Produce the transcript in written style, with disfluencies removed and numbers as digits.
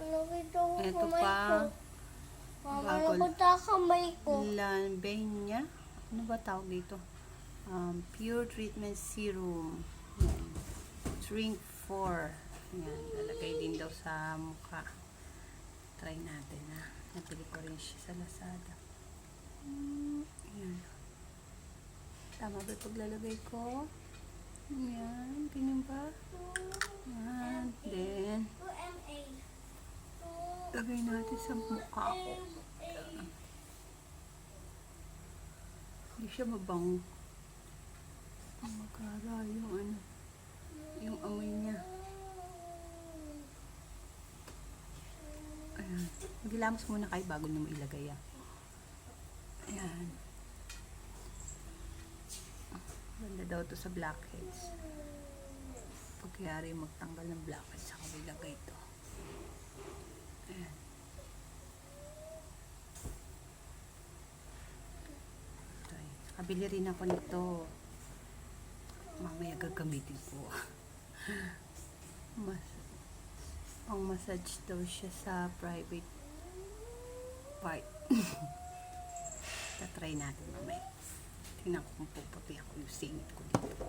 Nakita ko Ito kamay pa. ko. Mama, Bago. nakita kamay ko. Lambenia. Ano ba tawag dito? Pure Treatment Serum. Yan. Shrink 4. Yan. Lalagay din daw sa mukha. Try natin ha. Napili ko rin siya sa Lazada. Yan. Tama ba paglalagay ko? Yan. Tingnan ba? Yan. Then, lagay natin sa mukha ko. Hindi siya mabango. Magkara yung ano, yung amoy niya. Ayan. Maglilamos muna kayo bago nyo mailagay yan. Ayan. Ganda daw to sa blackheads. Pagkayari magtanggal ng blackheads, saka ilagay ito. Ayan. Kabili rin ako nito. Mamaya gagamitin ko. Pang massage daw siya sa private part. Tatry natin mamaya. Tingnan ko kung puputi ako yung singit ko dito.